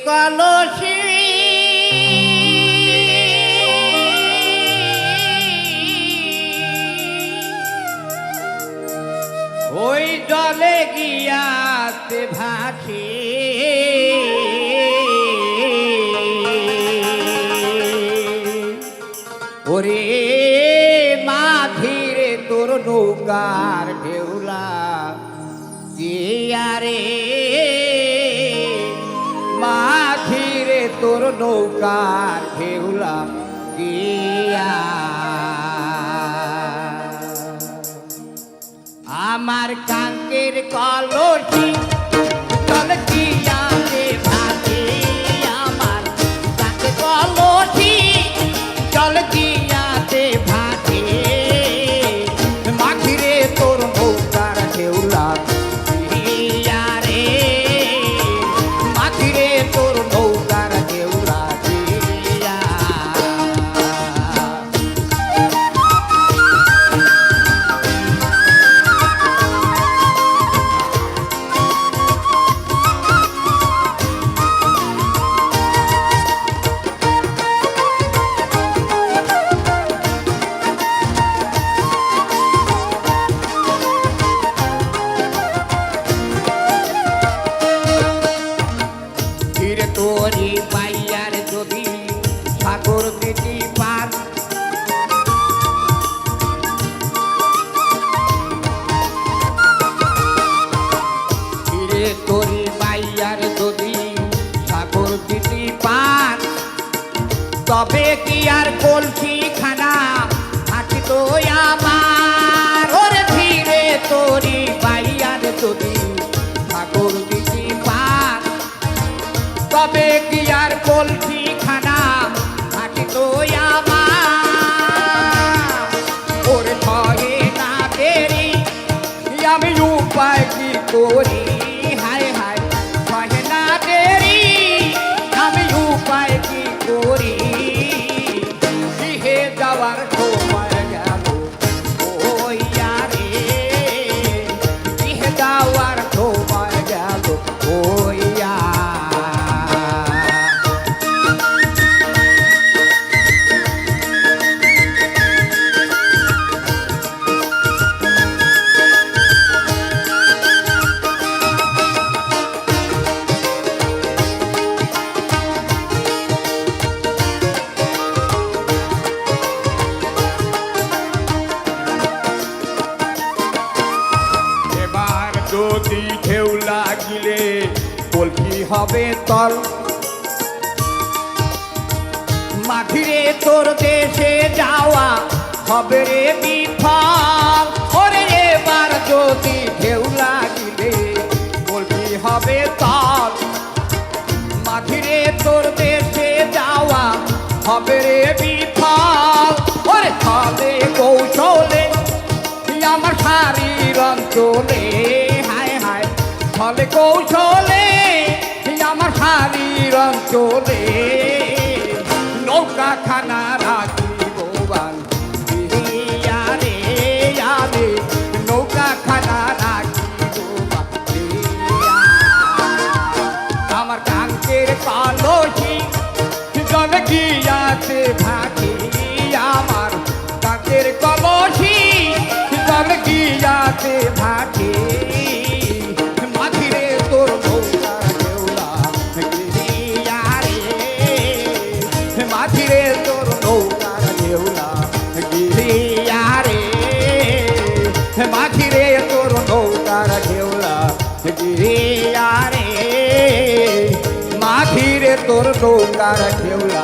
কলসি ওই জলে গিয়াতে ভাসি ওরে মাঝিরে তোর নৌকার ঢেউলা গিয়ারে মাঝিরে তোর নৌকার ঢেউলা গিয়া আমার কাঙ্কের কলসি জল গিয়াতে ভাসি আমার কাঙ্কের কলসি জল গিয়াতে ভাসি মাঝিরে তোর নৌকার ঢেউলা গিয়া রে মাঝিরে তোর নৌকার ঢেউলা গিয়া তোরি পাইয়ার যদি সাগর দিতি পার ফিরে তোরি পাইয়ার যদি সাগর দিতি পার তবে কি আর কলসি খানা হাঁটি তো আমার ওরে ফিরে তোরি পাইয়ার যদি সাগর দিতি পার তবে কি আর কলসি খানা হাঁটি তো আমার ওরে ধরে না দেরি আমি উপায় কি করি হায় হায় ধরে না দেরি আমি উপায় কি করি গৃহে যাওয়ার সময় গেল ওই রে গৃহে যাওয়ার সময় গেল ওই যদি ঢেউ লাগিলে কলসি হবে তল মাঝিরে তোর দেশে যাওয়া হবে রে বিফল ওরে এবার যদি ঢেউ লাগিলে কলসি হবে তল মাঝিরে তোর দেশে যাওয়া হবে রে বিফল ওরে ছলে কৌশলে আমার শারীর অঞ্চলে ছলে কৌশলে আমার শারীর অঞ্চলে নৌকা খানা রাখিব রে আরে নৌকা খানা রাখিব আমার কাঙ্কের কলসি জল গিয়াতে ভাসি আমার কাঙ্কের কলসি জল গিয়াতে ভাসি মাঝিরে তোর নৌকার ঢেউলা গিয়া রে মাঝিরে তোর নৌকার ঢেউলা গিয়া রে মাঝিরে তোর নৌকার ঢেউলা